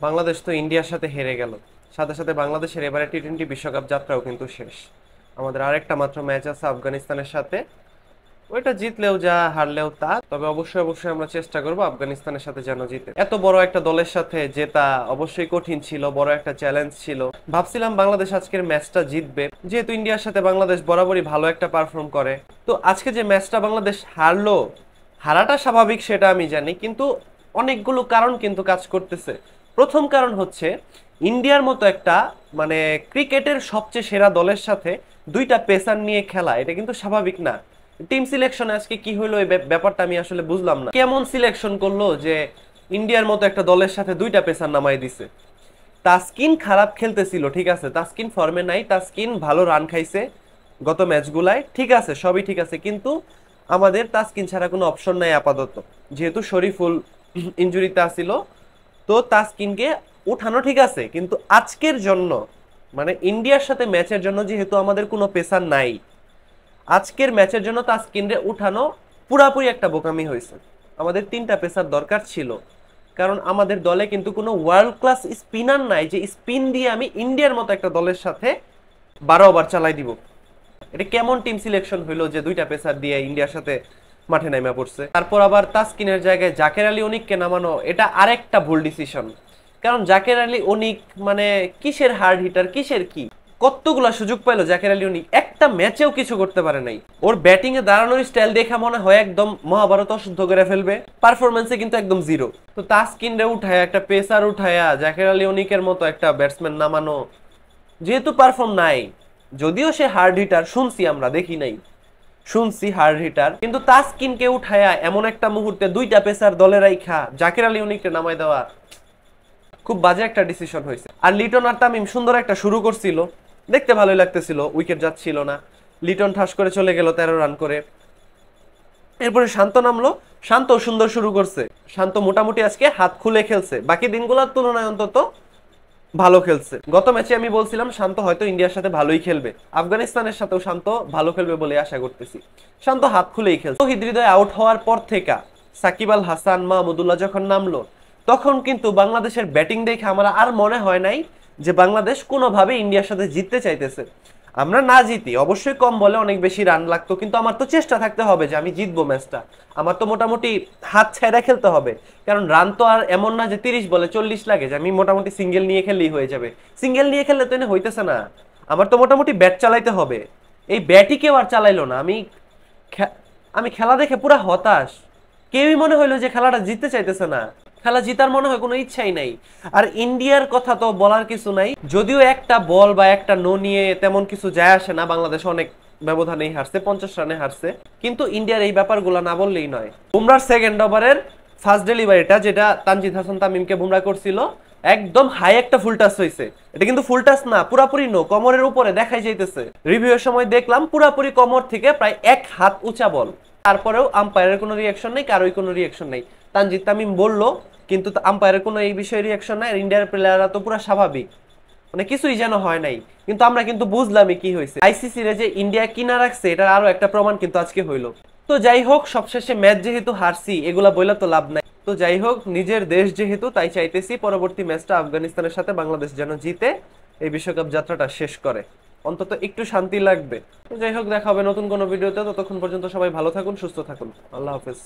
বাংলাদেশ তো ইন্ডিয়ার সাথে হেরে গেল, সাথে সাথে বাংলাদেশের এবারে টি-20 বিশ্বকাপ যাত্রাও কিন্তু শেষ। আমাদের আরেকটা মাত্র ম্যাচ আছে আফগানিস্তানের সাথে, ওইটা জিতলেও যা হারলেও তা। তবে অবশ্যই অবশ্যই আমরা চেষ্টা করব আফগানিস্তানের সাথে যেন জিতে। এত বড় একটা দলের সাথে জেতা অবশ্যই কঠিন ছিল, বড় একটা চ্যালেঞ্জ ছিল। ভাবছিলাম বাংলাদেশ আজকের ম্যাচটা জিতবে, যেহেতু ইন্ডিয়ার সাথে বাংলাদেশ বরাবরই ভালো একটা পারফর্ম করে। তো আজকে যে ম্যাচটা বাংলাদেশ হারলো, হারাটা স্বাভাবিক সেটা আমি জানি, কিন্তু অনেকগুলো কারণ কিন্তু কাজ করতেছে। প্রথম কারণ হচ্ছে ইন্ডিয়ার মতো একটা মানে ক্রিকেটের সবচেয়ে সেরা দলের সাথে দুইটা পেসার নিয়ে খেলা, এটা কিন্তু স্বাভাবিক না। টিম সিলেকশন আজকে কি হলো এই ব্যাপারটা আমি আসলে বুঝলাম না। কেমন সিলেকশন করলো যে ইন্ডিয়ার মতো একটা দলের সাথে দুইটা পেসার নামাই দিছে। তাসকিন খারাপ খেলতেছিল, ঠিক আছে, তাসকিন ফর্মে নাই, তাসকিন ভালো রান খাইছে গত ম্যাচগুলায়, ঠিক আছে, সবই ঠিক আছে, কিন্তু আমাদের তাসকিন ছাড়া কোনো অপশন নাই আপাতত। যেহেতু শরীফুল ইনজুরিতে আসিল, তো তাসকিনকে উঠানো ঠিক আছে, কিন্তু আজকের জন্য মানে ইন্ডিয়ার সাথে ম্যাচের জন্য যেহেতু আমাদের কোনো পেসার নাই, আজকের ম্যাচের জন্য তাসকিনরে উঠানো পুরাপুরি একটা বোকামি হয়েছে। আমাদের তিনটা পেসার দরকার ছিল, কারণ আমাদের দলে কিন্তু কোনো ওয়ার্ল্ড ক্লাস স্পিনার নাই যে স্পিন দিয়ে আমি ইন্ডিয়ার মতো একটা দলের সাথে 12 ওভার চালাই দিব। এটা কেমন টিম সিলেকশন হইলো যে দুইটা পেসার দিয়ে ইন্ডিয়ার সাথে মাঠে নামা পড়ছে। তারপর আবার তাসকিনের জায়গায় জাকের আলী অনিককে নামানো, এটা আরেকটা ভুল ডিসিশন। কারণ জাকের আলী অনিক মানে কিসের হার্ড হিটার, কিসের কি, কতগুলা সুযোগ পাইলো জাকের আলী অনিক, একটা ম্যাচেও কিছু করতে পারে নাই। ওর ব্যাটিং এ দাঁড়ানোর স্টাইল দেখা মনে হয় একদম মহাভারত অশুদ্ধ করে ফেলবে, পারফরমেন্সে কিন্তু একদম জিরো। তো তাসকিনরে উঠায়া একটা পেসার উঠায়া জাকের আলী অনিকের মতো একটা ব্যাটসম্যান নামানো, যেহেতু পারফর্ম নাই, যদিও সে হার্ড হিটার, শুনছি আমরা দেখি নাই, শুনছি হার্ড হিটার, কিন্তু তাসকিনকে উঠায়া এমন একটা মুহূর্তে দুইটা পেসার দলে রাইখা জাকির আলী অনিককে নামাই দেওয়া খুব বাজে একটা ডিসিশন হয়েছে। আর লিটন আর তামিম সুন্দর একটা শুরু করছিল, দেখতে ভালোই লাগতেছিল, উইকেট যাচ্ছিল না, লিটন ঠাস করে চলে গেল 13 রান করে। এরপরে শান্ত নামলো, শান্ত সুন্দর শুরু করছে, শান্ত মোটামুটি আজকে হাত খুলে খেলছে, বাকি দিনগুলোর তুলনায় অন্তত ভালো খেলছে। গত ম্যাচে আমি বলছিলাম শান্ত হয়তো ইন্ডিয়ার সাথে ভালোই খেলবে, আফগানিস্তানের সাথেও শান্ত ভালো খেলবে বলে আশা করতেছি। শান্ত হাত খুলেই খেলছে। তৌহিদ হৃদয় আউট হওয়ার পর থেকে সাকিব আল হাসান, মাহমুদুল্লাহ যখন নামলো, তখন কিন্তু বাংলাদেশের ব্যাটিং দেখে আমার আর মনে হয় নাই যে বাংলাদেশ কোনোভাবে ইন্ডিয়ার সাথে জিততে চাইতেছে। আমরা না জিতি অবশ্যই, কম বলে অনেক বেশি রান লাগতো, কিন্তু আমার তো চেষ্টা থাকতে হবে যে আমি জিতবো ম্যাচটা। আমার তো মোটামুটি হাত ছেড়ে খেলতে হবে, কারণ রান তো আর এমন না যে 30 বলে 40 লাগে যে আমি মোটামুটি সিঙ্গেল নিয়ে খেললেই হয়ে যাবে। সিঙ্গেল নিয়ে খেললে তো এনে হইতেছে না, আমার তো মোটামুটি ব্যাট চালাইতে হবে। এই ব্যাটই কেউ আর চালাইলো না। আমি খেলা দেখে পুরা হতাশ। কেউই মনে হইলো যে খেলাটা জিততে চাইতেছে না, খেলা জিতার মনে হয় কোনো ইচ্ছাই নাই। আর ইন্ডিয়ার কথা তো বলার কিছু নাই, যদিও একটা বল বা একটা নো নিয়ে তেমন কিছু যায় আসে না, বাংলাদেশ অনেক ব্যবধানেই হারছে, 50 রানে হারছে, কিন্তু ইন্ডিয়ার এই ব্যাপারগুলো না বললেই নয়। বুমরার সেকেন্ড ওভারের ফার্স্ট ডেলিভারিটা যেটা তানজিদ হাসান তামিমকে বুমরা করছিল, একদম হাই একটা ফুল টাচ হয়েছে। এটা কিন্তু ফুল টাচ না, পুরাপুরি নো, কমরের উপরে দেখাই যাইতেছে। রিভিউয়ের সময় দেখলাম পুরাপুরি কমর থেকে প্রায় 1 হাত উঁচা বল। তারপরেও আম্পায়ারের কোনো রিয়াকশন নেই, কারোই কোনো রিয়াকশন নেই। তানজিদ তামিম বললো, কিন্তু আম্পায়ারের কোনো এই বিষয়ে রিয়াকশন নাই। ইন্ডিয়ার প্লেয়াররা তো পুরো স্বাভাবিক, মানে কিছুই যেন হয় নাই। কিন্তু আমরা কিন্তু বুঝলামই কি হয়েছে। আইসিসি রে যে ইন্ডিয়া কিনা রাখছে, এটার আরো একটা প্রমাণ কিন্তু আজকে হইলো। তো যাই হোক, সবশেষে ম্যাচ যেহেতু হারছি, এগুলা বইলা তো লাভ নাই। তো যাই হোক, নিজের দেশ যেহেতু, তাই চাইতেছি পরবর্তী ম্যাচটা আফগানিস্তানের সাথে বাংলাদেশ যেন জিতে এই বিশ্বকাপ যাত্রাটা শেষ করে, অন্তত একটু শান্তি লাগবে। তো যাই হোক, দেখা হবে নতুন কোনো ভিডিওতে। ততক্ষণ পর্যন্ত সবাই ভালো থাকুন, সুস্থ থাকুন, আল্লাহ হাফেজ।